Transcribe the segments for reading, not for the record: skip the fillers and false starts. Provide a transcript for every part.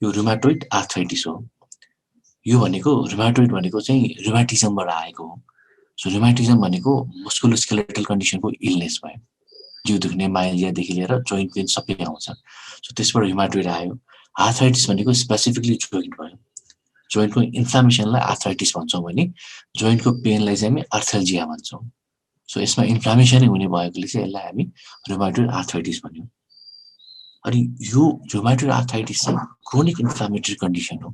यो rheumatoid arthritis हो। यो भनेको रुमाटोइड भनेको चाहिँ रुमाटिजमबाट आएको हो। सो रुमाटिजम भनेको मस्कुलोस्केलेटल कन्डिसनको इलनेस भयो, जिउ दुख्ने माइल्जियादेखि लिएर जोइन्ट पेन सबै आउँछ। सो त्यसबाट रुमाटोइड आयो। आर्थराइटिस भनेको स्पेसिफिकली जोइन्ट भयो, जोइन्टको इन्फ्लामेसनलाई आर्थराइटिस भन्छौँ भने जोइन्टको पेनलाई चाहिँ हामी आर्थल्जिया भन्छौँ। सो यसमा इन्फ्लामेसनै हुने भएकोले चाहिँ यसलाई हामी रुमाटोइड आर्थराइटिस भन्यौँ। अनि यो रुमाटोइड आर्थराइटिस चाहिँ क्रोनिक इन्फ्लामेटरी कन्डिसन हो,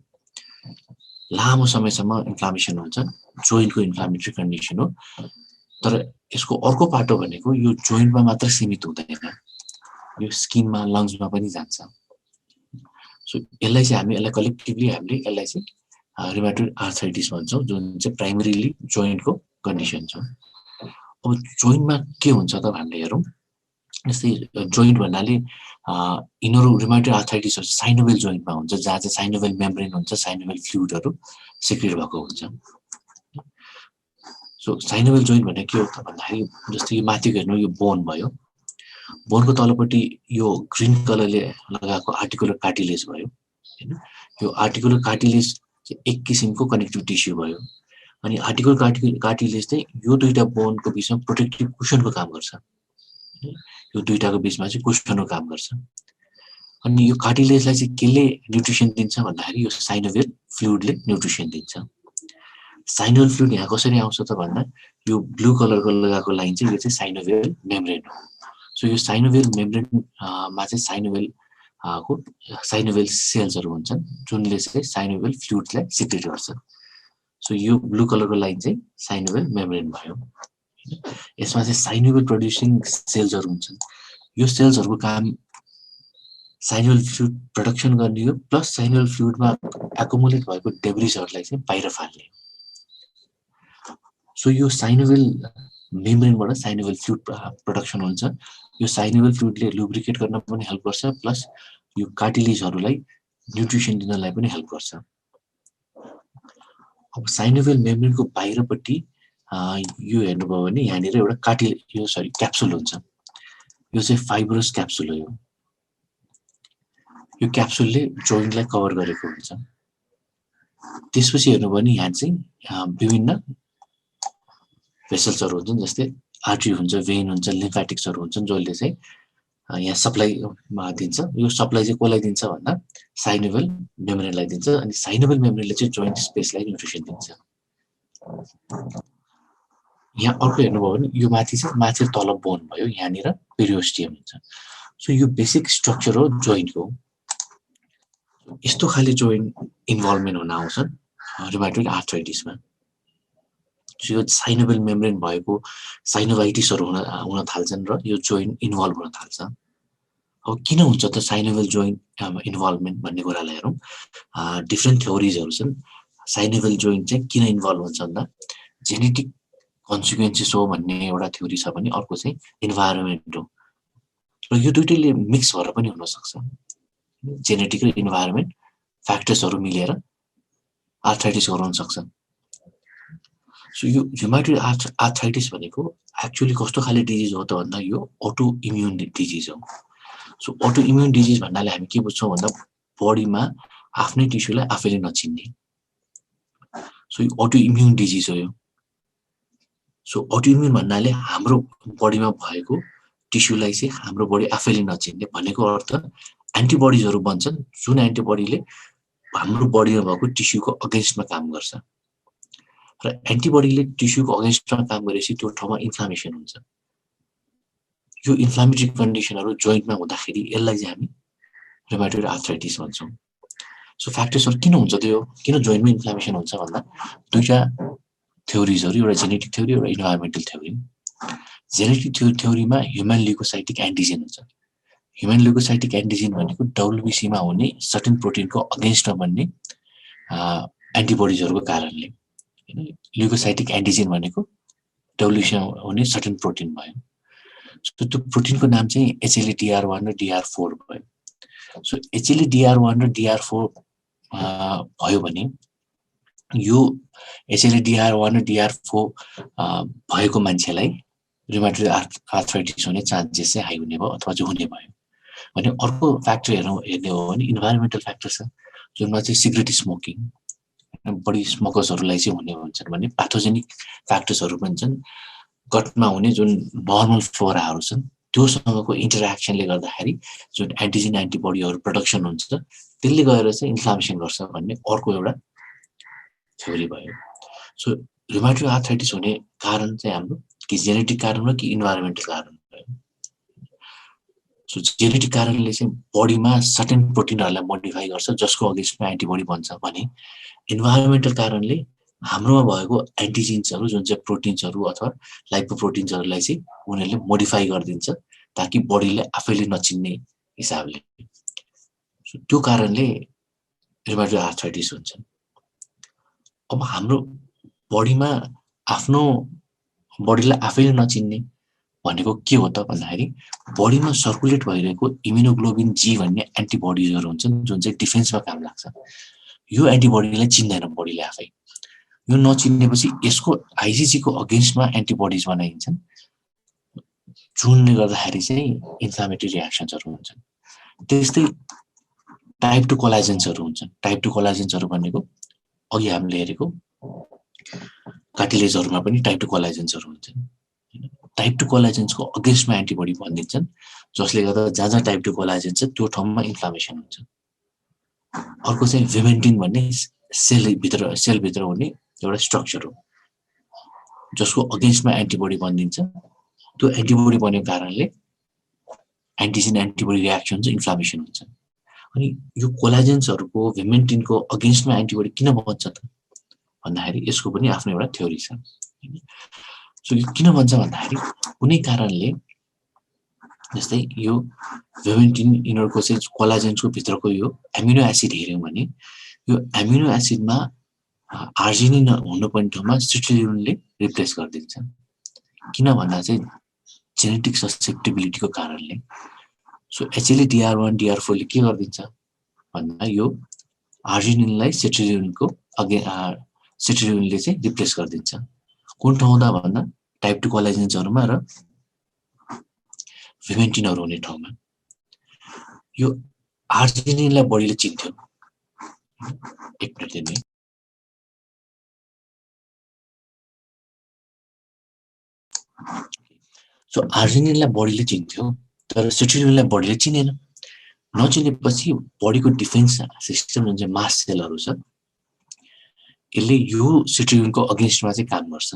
लामो समयसम्म इन्फ्लामेसन हुन्छ, जोइन्टको इन्फ्लामेटरी कन्डिसन हो। तर यसको अर्को पाटो भनेको यो जोइन्टमा मात्र सीमित हुँदैन, यो स्किनमा लङ्समा पनि जान्छ। सो यसलाई चाहिँ हामी यसलाई कलेक्टिभली हामीले यसलाई चाहिँ रुमाटोइड आर्थराइटिस भन्छौँ, जुन चाहिँ प्राइमरीली जोइन्टको कन्डिसन छ। अब जोइन्टमा के हुन्छ त भनेर हेरौँ। जस्तै जोइन्ट भन्नाले यिनीहरू रुमाटोइड आर्थराइटिसहरू साइनोभेल जोइन्टमा हुन्छ, जहाँ चाहिँ साइनोभेल मेम्ब्रेन हुन्छ, साइनोभेल फ्लुइडहरू सिक्रेट भएको हुन्छ। सो साइनोभेल जोइन्ट भनेको के हो त भन्दाखेरि जस्तै यो माथिको हेर्नु, यो बोन भयो, बोनको तलपट्टि यो ग्रिन कलरले लगाएको आर्टिकुलर कार्टिलेज भयो हैन। यो आर्टिकुलर कार्टिलेज एक किसिमको कनेक्टिभ टिस्यु भयो। अनि आर्टिकुलर कार्टिलेज चाहिँ यो दुईटा बोनको बिचमा प्रोटेक्टिभ कुसनको काम गर्छ। यो दुईटाको बिचमा चाहिँ कुसनको काम गर्छ। अनि यो कार्टिलेजलाई चाहिँ केले न्युट्रिसन दिन्छ भन्दाखेरि यो साइनोभेल फ्लुइडले न्युट्रिसन दिन्छ। साइनोभेल फ्लुइड यहाँ कसरी आउँछ त भन्दा यो ब्लू कलरको लगाएको लाइन चाहिँ यो चाहिँ साइनोभेल मेम्ब्रेन हो। सो यो साइनोभेल मेम्ब्रेनमा चाहिँ साइनोभेल सेल्सहरू हुन्छन् जुनले चाहिँ साइनोभेल फ्लुइडलाई सिक्रेट गर्छ। सो यो ब्लू कलरको लाइन चाहिँ साइनोभेल मेम्ब्रेन भयो। यसमा चाहिँ साइनोभेल प्रोड्युसिङ सेल्सहरू हुन्छन्। यो सेल्सहरूको काम साइनोभेल फ्लुइड प्रोडक्सन गर्ने हो, प्लस साइनोभेल फ्लुइडमा एकुमुलेट भएको डेब्रिसहरूलाई चाहिँ बाहिर फाल्ने। सो यो साइनोभेल मेम्ब्रेनबाट साइनोभेल फ्लुइड प्रोडक्सन हुन्छ। यो साइनोभेल फ्लुइडले लुब्रिकेट गर्न पनि हेल्प गर्छ, प्लस यो कार्टिलेजहरूलाई न्युट्रिसन दिनलाई पनि हेल्प गर्छ। अब साइनोभेल मेम्ब्रेनको बाहिरपट्टि यो हेर्नुभयो भने यहाँनिर एउटा क्याप्सुल हुन्छ। यो चाहिँ फाइब्रस क्याप्सुल हो। यो क्याप्सुलले जोइन्टलाई कभर गरेको हुन्छ। त्यसपछि हेर्नुभयो भने यहाँ चाहिँ विभिन्न भेसल्सहरू हुन्छन्, जस्तै आर्टरी हुन्छ, भेन हुन्छ, लिम्फेटिक्सहरू हुन्छन्, जसले चाहिँ यहाँ सप्लाईमा दिन्छ। यो सप्लाई चाहिँ कसलाई दिन्छ भन्दा साइनोभेल मेम्ब्रेनलाई दिन्छ। अनि साइनोभेल मेम्ब्रेनले चाहिँ जोइन्ट स्पेसलाई न्युट्रिसन दिन्छ। यहाँ अर्को हेर्नुभयो भने यो माथि तल बोन भयो, यहाँनिर पेरिओस्टियम हुन्छ। सो यो बेसिक स्ट्रक्चर हो जोइन्टको। यस्तो खाले जोइन्ट इन्भल्भमेन्ट हुन आउँछन् रुमाटोइड आर्थराइटिसमा। यो साइनोभेल मेम्ब्रेन भएको साइनोभाइटिसहरू हुन थाल्छन् र यो जोइन्ट इन्भल्भ हुन थाल्छ। अब किन हुन्छ त साइनोभेल जोइन्ट इन्भल्भमेन्ट भन्ने कुरालाई हेरौँ। डिफ्रेन्ट थ्योरिजहरू छन्। साइनोभेल जोइन्ट चाहिँ किन इन्भल्भ हुन्छ भन्दा जेनेटिक कन्सिक्वेन्सेस हो भन्ने एउटा थ्योरी छ भने अर्को चाहिँ इन्भाइरोमेन्ट हो। र यो दुईटैले मिक्स भएर पनि हुनसक्छ। जेनेटिक र इन्भाइरोमेन्ट फ्याक्टर्सहरू मिलेर आर्थराइटिस गराउन सक्छ। सो यो रुमाटोइड आर्थराइटिस भनेको एक्चुअली कस्तो खाले डिजिज हो त भन्दा यो अटो इम्युन डिजिज हो। सो अटो इम्युन डिजिज भन्नाले हामी के बुझ्छौँ भन्दा बडीमा आफ्नै टिस्युलाई आफैले नचिन्ने। सो यो अटो इम्युन डिजिज हो यो। सो अटो इम्युन भन्नाले हाम्रो बडीमा भएको टिस्युलाई चाहिँ हाम्रो बडी आफैले नचिन्ने भनेको अर्थ एन्टिबडिजहरू बन्छन् जुन एन्टिबडीले हाम्रो बडीमा भएको टिस्युको अगेन्स्टमा काम गर्छ। र एन्टिबडीले टिस्युको अगेन्स्टमा काम गरेपछि त्यो ठाउँमा इन्फ्लामेसन हुन्छ। यो इन्फ्लामेटरी कन्डिसनहरू जोइन्टमा हुँदाखेरि यसलाई चाहिँ हामी रुमाटोइड आर्थराइटिस भन्छौँ। सो फ्याक्टर्सहरू किन हुन्छ त्यो, किन जोइन्टमा इन्फ्लामेसन हुन्छ भन्दा दुईटा थ्योरिजहरू, एउटा जेनेटिक थ्योरी, एउटा इन्भाइरोमेन्टल थ्योरी। जेनेटिक थ्योरीमा ह्युमन ल्युकोसाइटिक एन्टिजेन हुन्छ। ह्युमन ल्युकोसाइटिक एन्टिजेन भनेको डब्लुबिसीमा हुने सर्टेन प्रोटिनको अगेन्स्टमा बन्ने एन्टिबडिजहरूको कारणले। ल्युकोसाइटिक एन्टिजेन भनेको डब्लुबिसीमा हुने सर्टेन प्रोटिन भयो। सो त्यो प्रोटिनको नाम चाहिँ HLA-DR1 र DR4 भयो। सो HLA-DR1 र DR4 भयो भने यो HLA-DR1 र DR4 भएको मान्छेलाई रुमाटोइड आर्थराइटिस हुने चान्सेस चाहिँ हाई हुने भयो अथवा जो हुने भयो। भने अर्को फ्याक्टर हेर्ने हो भने इन्भाइरोमेन्टल फ्याक्टर छ। जुनमा चाहिँ सिगरेट स्मोकिङ, बढी स्मोकर्सहरूलाई चाहिँ हुने भन्छन् भने प्याथोजेनिक फ्याक्टर्सहरू पनि छन् गटमा हुने जुन नर्मल फ्लोराहरू छन् त्योसँगको इन्टरेक्सनले गर्दाखेरि जुन एन्टिजेन एन्टिबडीहरू प्रोडक्सन हुन्छ त्यसले गएर चाहिँ इन्फ्लामेसन गर्छ भन्ने अर्को एउटा थ्योरी भयो। सो रुमाटोइड आर्थराइटिस हुने कारण चाहिँ हाम्रो कि जेनेटिक कारण हो कि इन्भाइरोमेन्टल कारण भयो। सो जेनेटिक कारणले चाहिँ बडीमा सर्टेन प्रोटिनहरूलाई मोडिफाई गर्छ जसको अगेन्स्टमा एन्टिबडी बन्छ भने इन्भाइरोमेन्टल कारणले हाम्रोमा भएको एन्टिजेन्सहरू जुन चाहिँ प्रोटिन्सहरू अथवा लाइपोप्रोटिन्सहरूलाई चाहिँ उनीहरूले मोडिफाई गरिदिन्छ ताकि बडीले आफैले नचिन्ने हिसाबले। त्यो कारणले रुमाटोइड आर्थराइटिस हुन्छ। अब हाम्रो बडीमा आफ्नो बडीलाई आफैले नचिन्ने भनेको के हो त भन्दाखेरि बडीमा सर्कुलेट भइरहेको इम्युनोग्लोबिन जी भन्ने एन्टिबडीजहरू हुन्छन् जुन चाहिँ डिफेन्समा काम लाग्छ। यो एन्टिबडीलाई चिन्दैन बडीले आफै। यो नचिन्नेपछि यसको आइजिजीको अगेन्स्टमा एन्टिबडिज बनाइन्छन् जुनले गर्दाखेरि चाहिँ इन्फ्लामेटरी रियाक्सन्सहरू हुन्छन्। त्यस्तै टाइप 2 कोलाजेन्सहरू हुन्छन्। टाइप 2 कोलाजेन्सहरू भनेको अघि हामीले हेरेको कार्टिलेजहरूमा पनि टाइप 2 कोलाजेन्सहरू हुन्छन्। टाइप 2 कोलाजेन्सको अगेन्स्टमा एन्टिबडी भनिदिन्छन् जसले गर्दा जहाँ टाइप 2 कोलाजेन छ त्यो ठाउँमा इन्फ्लामेसन हुन्छ। अर्को चाहिँ भिमेन्टिन भन्ने सेलभित्र हुने एउटा स्ट्रक्चर हो जसको अगेन्स्टमा एन्टिबडी बनिदिन्छ। त्यो एन्टिबडी बनेको कारणले एन्टिजेन एन्टिबडी रियाक्सन चाहिँ इन्फ्लामेसन हुन्छ। अनि यो कोलाजेन्सहरूको भिमेन्टिनको अगेन्स्टमा एन्टिबडी किन बन्छ त भन्दाखेरि यसको पनि आफ्नो एउटा थ्योरी छ। सो यो किन बन्छ भन्दाखेरि कुनै कारणले जस्तै यो भिमेन्टिन यिनीहरूको चाहिँ कोलाजेन्सको भित्रको यो एमिनो एसिड हेर्यौँ भने यो एमिनो एसिडमा आर्जिनिन हुनुपर्ने ठाउँमा सिट्रुलिनले रिप्लेस गरिदिन्छ। किन भन्दा चाहिँ जेनेटिक ससेप्टेबिलिटीको कारणले। सो एचएलए DR1 DR4 ले के गरिदिन्छ भन्दा यो आर्जिनिनलाई सिट्रुलिनले चाहिँ रिप्लेस गरिदिन्छ। कुन ठाउँमा भन्दा टाइप 2 कोलाजेन्सहरूमा र भिमेन्टिनहरू हुने ठाउँमा। यो आर्जिनिनलाई बडीले चिन्थ्यो। एक मिनट दिनु। सो आर्जिनिनलाई बडीले चिन्थ्यो तर सिट्रुलिनलाई बडीले चिनेन। नचिनेपछि बडीको डिफेन्स सिस्टम जुन चाहिँ मास्ट सेलहरू छ यसले यो सिट्रुलिनको अगेन्स्टमा चाहिँ काम गर्छ।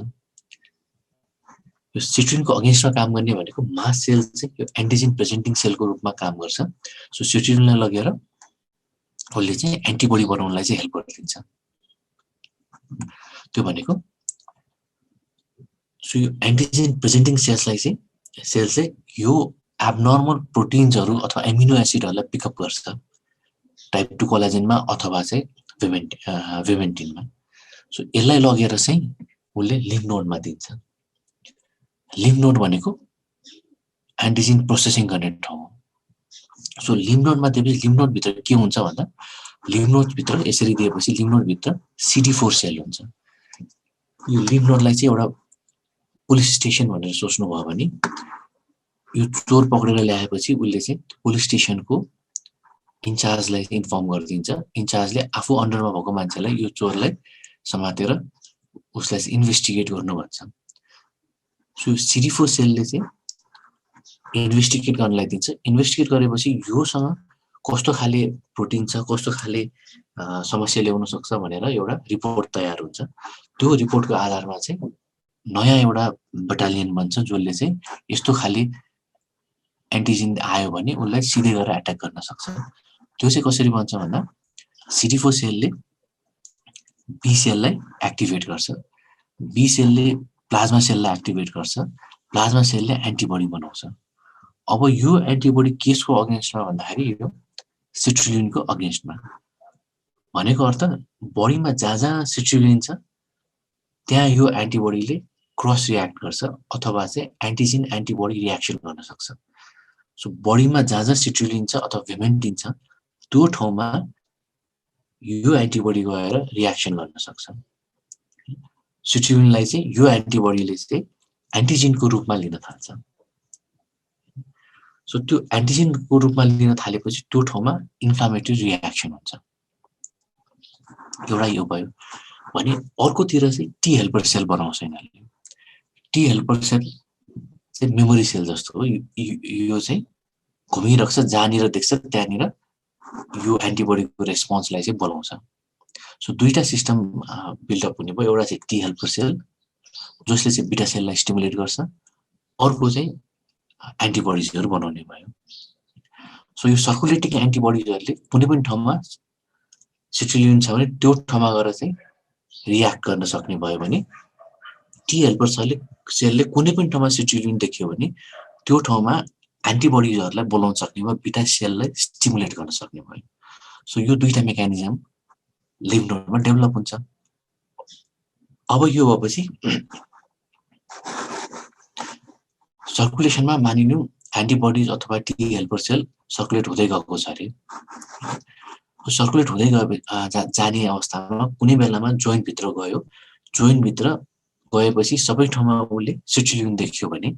यो सिट्रुलिनको अगेन्स्टमा काम गर्ने भनेको मास्ट सेल चाहिँ यो एन्टिजेन प्रेजेन्टिङ सेलको रूपमा काम गर्छ। सो सिट्रुलिनलाई लगेर उसले चाहिँ एन्टिबडी बनाउनलाई चाहिँ हेल्प गरिदिन्छ। त्यो भनेको सो यो एन्टिजेन प्रेजेन्टिङ सेल्सलाई चाहिँ यो एबनर्मल प्रोटिन्सहरू अथवा एमिनो एसिडहरूलाई पिकअप गर्छ टाइप 2 कोलाजेनमा अथवा चाहिँ भिमेन्टिनमा। सो यसलाई लगेर चाहिँ उसले लिम्फ नोडमा दिन्छ। लिम्फ नोड भनेको एन्टिजेन प्रोसेसिङ गर्ने ठाउँ हो। सो लिम्फ नोडमा दिएपछि लिम्फ नोडभित्र के हुन्छ भन्दा लिम्फ नोडभित्र यसरी दिएपछि लिम्फ नोडभित्र CD4 सेल हुन्छ। यो लिम्फ नोडलाई चाहिँ एउटा पुलिस स्टेसन भनेर सोच्नुभयो भने यो चोर पक्रेर ल्याएपछि उसले चाहिँ पुलिस स्टेसनको इन्चार्जलाई इन्फर्म गरिदिन्छ। इन्चार्जले आफू अन्डरमा भएको मान्छेलाई यो चोरलाई समातेर उसलाई चाहिँ इन्भेस्टिगेट गर्नु भन्छ। सो CD4 सेलले चाहिँ इन्भेस्टिगेट गर्नलाई दिन्छ। इन्भेस्टिगेट गरेपछि योसँग कस्तो खाले प्रोटिन छ कस्तो खाले समस्या ल्याउन सक्छ भनेर एउटा रिपोर्ट तयार हुन्छ। त्यो रिपोर्टको आधारमा चाहिँ नयाँ एउटा बटालियन बन्छ जसले चाहिँ यस्तो खाले एन्टिजेन आयो भने उसलाई सिधै गरेर एट्याक गर्न सक्छ। त्यो चाहिँ कसरी बन्छ भन्दा CD4 सेलले बी सेललाई एक्टिभेट गर्छ। बी सेलले प्लाज्मा सेललाई एक्टिभेट गर्छ। प्लाज्मा सेलले एन्टिबडी बनाउँछ। अब यो एन्टिबडी केसको अगेन्स्टमा भन्दाखेरि यो सिट्रुलिनको अगेन्स्टमा। भनेको अर्थ बडीमा जहाँ सिट्रुलिन छ त्यहाँ यो एन्टिबडीले क्रस रियाक्ट गर्छ अथवा चाहिँ एन्टिजेन एन्टिबडी रियाक्सन गर्न सक्छ। सो बडीमा जहाँ सिट्रुलिन छ अथवा भिमेन्टिन छ त्यो ठाउँमा यो एन्टिबडी गएर रियाक्सन गर्न सक्छ। सिट्रुलिनलाई चाहिँ यो एन्टिबडीले चाहिँ एन्टिजेनको रूपमा लिन थाल्छ। सो त्यो एन्टिजेनको रूपमा लिन थालेपछि त्यो ठाउँमा इन्फ्लामेटरी रियाक्सन हुन्छ। एउटा यो भयो भने अर्कोतिर चाहिँ टी हेल्पर सेल बनाउँछ यिनीहरूले। टी हेल्पर सेल चाहिँ मेमोरी सेल जस्तो हो, यो चाहिँ घुमिरहेको छ, जहाँनिर देख्छ त्यहाँनिर यो एन्टिबडीको रेस्पोन्सलाई चाहिँ बोलाउँछ। सो दुईटा सिस्टम बिल्डअप हुने भयो, एउटा चाहिँ टी हेल्पर सेल जसले चाहिँ बिटा सेललाई स्टिमुलेट गर्छ, अर्को चाहिँ एन्टिबडिजहरू बनाउने भयो। सो यो सर्कुलेटिङ एन्टिबडिजहरूले कुनै पनि ठाउँमा सिट्रुलिन छ भने त्यो ठाउँमा गएर चाहिँ रियाक्ट गर्न सक्ने भयो भने टी हेल्पर सेलले कुनै पनि ठाउँमा सिट्रुलिन देख्यो भने त्यो ठाउँमा एन्टिबडिजहरूलाई बोलाउन सक्ने भयो, बिटा सेललाई स्टिमुलेट गर्न सक्ने भयो। सो यो दुईटा मेकानिजम लिम्फ नोडमा डेभलप हुन्छ। अब यो भएपछि सर्कुलेसनमा मानिलिउँ एन्टिबडिज अथवा टी हेल्पर सेल सर्कुलेट हुँदै गएको छ अरे। सर्कुलेट हुँदै जाने अवस्थामा कुनै बेलामा जोइन्टभित्र गयो, जोइन्टभित्र गएपछि सबै ठाउँमा उसले सिट्रुलिन देख्यो भने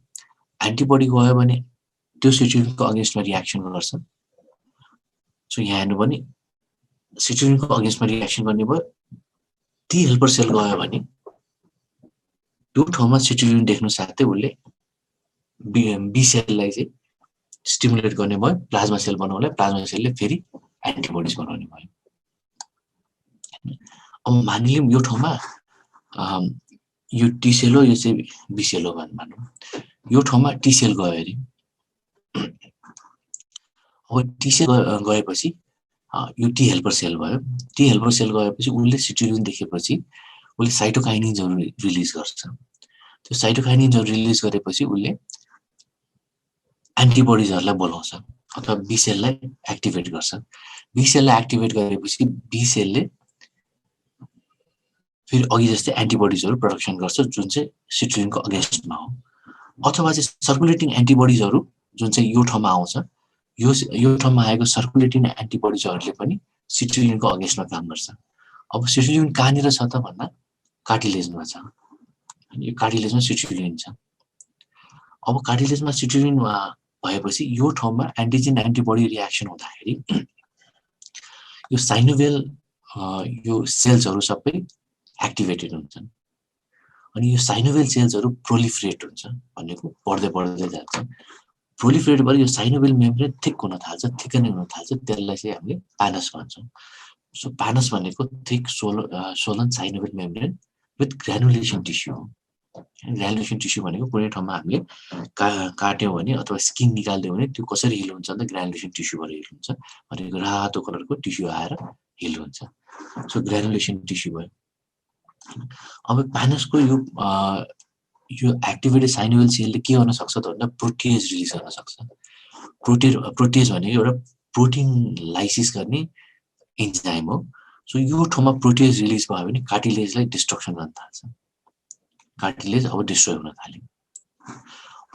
एन्टिबडी गयो भने त्यो सिट्रुलिनको अगेन्स्टमा रियाक्सन गर्छ। सो यहाँ हेर्नु भने सिट्रुलिनको अगेन्स्टमा रियाक्सन गर्ने भयो। टी हेल्पर सेल गयो भने त्यो ठाउँमा सिट्रुलिन देख्नु साथै उसले बी सेललाई चाहिँ स्टिमुलेट गर्ने भयो, प्लाज्मा सेल बनाउनलाई, प्लाज्मा सेलले फेरि एन्टिबडिज बनाउने भयो। अब मानिलिउँ यो ठाउँमा यो टी सेल हो, यो चाहिँ बी सेल हो भनौँ। यो ठाउँमा टी सेल गयो अरे। अब टी सेल गएपछि यो टी हेल्पर सेल भयो। टी हेल्पर सेल गएपछि उसले सिट्रुलिन देखेपछि उसले साइटोकाइनिन्सहरू रिलिज गर्छ। त्यो साइटोकाइनिन्सहरू रिलिज गरेपछि उसले एन्टिबडिजहरूलाई बोलाउँछ अथवा बी सेललाई एक्टिभेट गर्छ। बी सेललाई एक्टिभेट गरेपछि बी सेलले फेरि अघि जस्तै एन्टिबडिजहरू प्रोडक्सन गर्छ जुन चाहिँ सिट्रुलिनको अगेन्स्टमा हो, अथवा चाहिँ सर्कुलेटिङ एन्टिबडिजहरू जुन चाहिँ यो ठाउँमा आउँछ, यो ठाउँमा आएको सर्कुलेटिङ एन्टिबडिजहरूले पनि सिट्रुलिनको अगेन्स्टमा काम गर्छ। अब सिट्रुलिन कहाँनिर छ त भन्दा कार्टिलेजमा छ। यो कार्टिलेजमा सिट्रुलिन छ। अब कार्टिलेजमा सिट्रुलिन भएपछि यो ठाउँमा एन्टिजेन एन्टिबडी रियाक्सन हुँदाखेरि यो साइनोभियल यो सेल्सहरू सबै एक्टिभेटेड हुन्छन्। अनि यो साइनोभियल सेल्सहरू प्रोलिफरेट हुन्छ, भनेको बढ्दै बढ्दै जान्छ। प्रोलिफरेट भएर यो साइनोभियल मेम्ब्रेन थिक हुन थाल्छ, थिकनिङ हुन थाल्छ, त्यसलाई चाहिँ हामीले पानस भन्छौँ। सो पानस भनेको thick swollen synovial membrane with granulation tissue हो। ग्रानुलेसन टिस्यू भनेको कुनै ठाउँमा हामीले काट्यौँ भने अथवा स्किन निकाल्दियो भने त्यो कसरी हिल हुन्छ त ग्रानुलेसन टिस्यूबाट हिल हुन्छ, भनेको रातो कलरको टिस्यू आएर हिल हुन्छ। सो ग्रानुलेसन टिस्यू भयो। अब पानसको यो एक्टिभेटेड साइनोभियल सेलले के गर्न सक्छ त भन्दा प्रोटिएज रिलिज गर्न सक्छ। प्रोटिएज भनेको एउटा प्रोटिन लाइसिस गर्ने इन्जाइम हो। सो यो ठाउँमा प्रोटिएज रिलिज भयो भने कार्टिलेजलाई डिस्ट्रक्सन गर्न थाल्छ, कार्टिलेज अब डिस्ट्रोय हुन थाल्यो।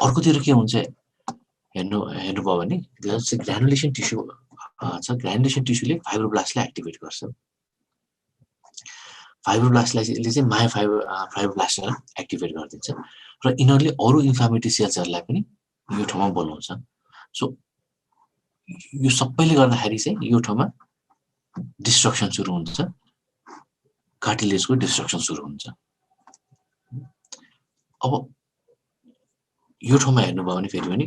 अर्कोतिर के हुन्छ हेर्नुभयो भने ग्रानुलेसन टिस्यू छ। ग्रानुलेसन टिस्यूले फाइब्रोब्लास्टलाई एक्टिभेट गर्छ। फाइब्रोब्लास्टले चाहिँ फाइब्रोब्लास्टलाई एक्टिभेट गरिदिन्छ र यिनीहरूले अरू इन्फ्लामेटरी सेल्सहरूलाई पनि यो ठाउँमा बोलाउँछ। सो यो सबैले गर्दाखेरि चाहिँ यो ठाउँमा डिस्ट्रक्सन सुरु हुन्छ, कार्टिलेजको डिस्ट्रक्सन सुरु हुन्छ। अब यो ठाउँमा हेर्नुभयो भने फेरि पनि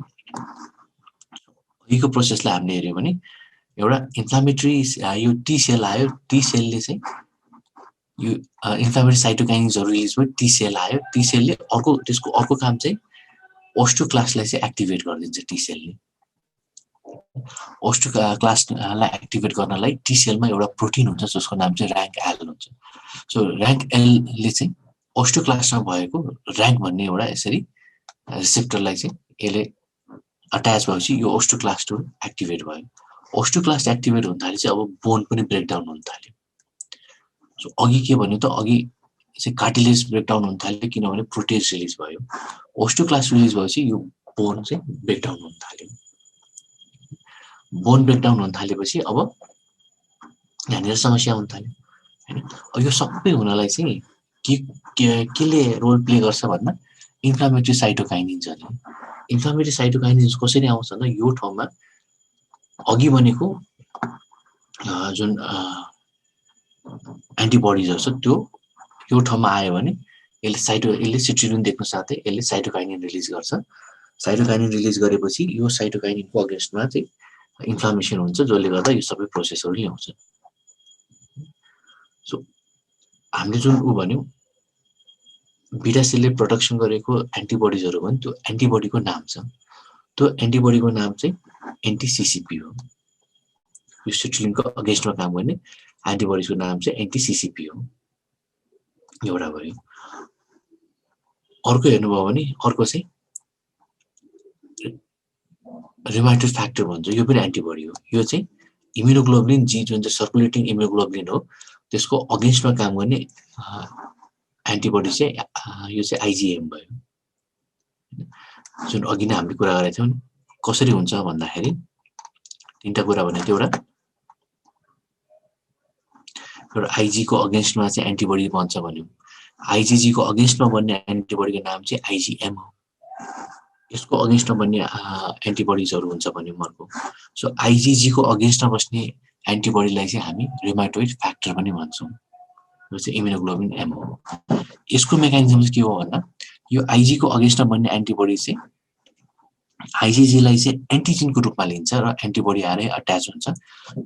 अघिको प्रोसेसलाई हामीले हेऱ्यौँ भने एउटा इन्फ्लामेटरी यो टी सेल आयो, टी सेलले चाहिँ यो इन्फ्लामेटरी साइटोकाइनिन्सहरू रिलिज भयो, टी सेल आयो, टी सेलले त्यसको अर्को काम चाहिँ ओस्टोक्लास्टलाई चाहिँ एक्टिभेट गरिदिन्छ। टी सेलले ओस्टोक्लास्टलाई एक्टिभेट गर्नलाई टी सेलमा एउटा प्रोटिन हुन्छ जसको नाम चाहिँ र्याङ्क एल हुन्छ। सो र्याङ्क एलले चाहिँ ओस्टोक्लास्टमा भएको र्याङ्क भन्ने एउटा यसरी रिसेप्टरलाई चाहिँ यसले अट्याच भएपछि यो ओस्टोक्लास्टहरू एक्टिभेट भयो। ओस्टोक्लास्ट एक्टिभेट हुन थालेपछि अब बोन पनि ब्रेकडाउन हुन थाल्यो। सो अघि के भन्यो त अघि चाहिँ कार्टिलेज ब्रेकडाउन हुन थाल्यो किनभने प्रोटिएज रिलिज भयो। ओस्टोक्लास्ट रिलिज भएपछि यो बोन चाहिँ ब्रेकडाउन हुन थाल्यो। बोन ब्रेकडाउन हुन थालेपछि अब यहाँनिर समस्या हुन थाल्यो हैन। अब यो सबै हुनलाई चाहिँ केले रोल प्ले गर्छ भन्दा इन्फ्लामेटरी साइटोकाइनिन्सहरूले। इन्फ्लामेटरी साइटोकाइनिन्स कसरी आउँछ भन्दा यो ठाउँमा अघि भनेको जुन एन्टिबडिजहरु छ त्यो यो ठाउँमा आयो भने यसले सिट्रोलिन देख्नु साथै यसले साइटोकाइनिन रिलिज गर्छ। साइटोकाइनिन रिलिज गरेपछि यो साइटोकाइनिनको अगेन्स्टमा चाहिँ इन्फ्लामेसन हुन्छ जसले गर्दा यो सबै प्रोसेसहरु ल्याउँछ। सो हामीले जुन भन्यौ बीटा सेलले प्रोडक्सन गरेको एन्टिबडिजहरु भने त्यो एन्टिबडीको नाम छ। त्यो एन्टिबडीको नाम चाहिँ एन्टी-सीसीपी हो। यो सिट्रोलिनको अगेन्स्टमा काम गर्ने एन्टिबडीको नाम चाहिँ एन्टी-सीसीपी हो। एउटा भयो। अर्को हेर्नुभयो भने अर्को चाहिँ रुमाटोइड फ्याक्टर भन्छ, यो पनि एन्टिबडी हो। यो चाहिँ इम्युनोग्लोबुलिन जी जुन चाहिँ सर्कुलेटिङ इम्युनोग्लोबुलिन हो त्यसको अगेन्स्टमा काम गर्ने एन्टिबडी चाहिँ यो चाहिँ आइजीएम भयो। जुन अघि नै हामीले कुरा गरेका थियौं कसरी हुन्छ भन्दाखेरि तीनटा कुरा भने त्यो एउटा आइजी को अगेन्स्टमा चाहिँ एन्टिबडी बन्छ भन्यौ। आइजीजी को अगेन्स्टमा बन्ने एन्टिबडीको नाम चाहिँ आइजीएम हो। यसको अगेन्स्टमा बन्ने एन्टिबडिजहरु हुन्छ भन्ने अर्को। सो आइजीजी को अगेन्स्टमा बस्ने एन्टिबडीलाई चाहिँ हामी रुमाटोइड फ्याक्टर पनि भन्छौं। यो चाहिँ इम्युनोग्लोबुलिन एम हो। यसको मेकानिजम के हो भन्दा यो आइजी को अगेन्स्टमा बन्ने एन्टिबडी चाहिँ आइजीजी लाई चाहिँ एन्टिजेनको रूपमा लिन्छ र एन्टिबडी आएर अट्याच हुन्छ।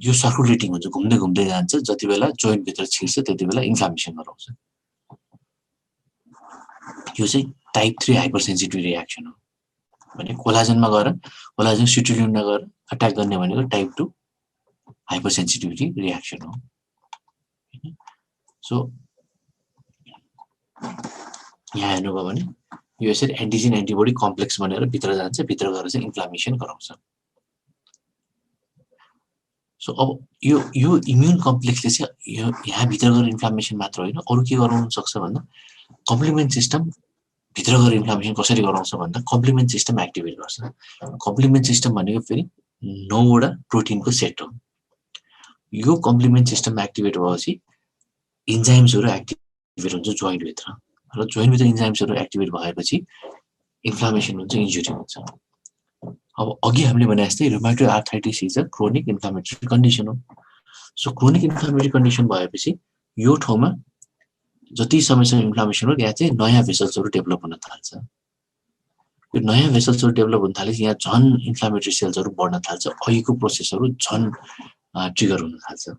यो सर्कुलेटिङ हुन्छ, घुम्दै घुम्दै जान्छ, जति बेला जोइन्ट भित्र छिर्छ त्यति बेला इन्फ्लामेसन गराउँछ। यो चाहिँ टाइप 3 हाइपरसेन्सिटिभ रिएक्सन हो। भने कोलाजनमा गएर कोलाजन सिट्रोलिनमा गएर अट्याक गर्ने भनेको टाइप 2 हाइपरसेन्सिटिभिटी रिएक्सन हो। सो यहाँ हेर्नुभयो भने यो यसरी एन्टिजेन एन्टिबडी कम्प्लेक्स बनेर भित्र जान्छ, भित्र गएर चाहिँ इन्फ्लामेसन गराउँछ। सो अब यो इम्युन कम्प्लेक्सले चाहिँ यहाँ भित्र गएर इन्फ्लामेसन मात्र होइन अरु के गराउन सक्छ भन्दा कम्प्लिमेन्ट सिस्टम भित्र गएर इन्फ्लामेसन कसरी गराउँछ भन्दा कम्प्लिमेन्ट सिस्टम एक्टिभेट गर्छ। कम्प्लिमेन्ट सिस्टम भनेको फेरि 9 वटा प्रोटिनको सेट हो। यो कम्प्लिमेन्ट सिस्टम एक्टिभेट भएपछि इन्जाइम्सहरु एक्टिभेट हुन्छ जोइन्ट भित्र र जोइन्ट भित्र इन्जाइम्सहरु एक्टिभेट भएपछि इन्फ्लामेसन हुन्छ, इन्जुरी हुन्छ। अब अघि हामीले भने जस्तै rheumatoid arthritis is a chronic inflammatory condition हो। सो क्रोनिक इन्फ्लामेटरी कन्डिसन भएपछि यो ठाउँमा जति समयसम्म इन्फ्लामेसन हो यहाँ चाहिँ नयाँ भेसल्सहरु डेभलप हुन थाल्छ। यो नयाँ भेसल्सहरु डेभलप हुन थालेपछि यहाँ झन इन्फ्लामेटरी सेल्सहरु बढ्न थाल्छ। अघिको प्रोसेसहरु झन ट्रिगर हुन थाल्छ।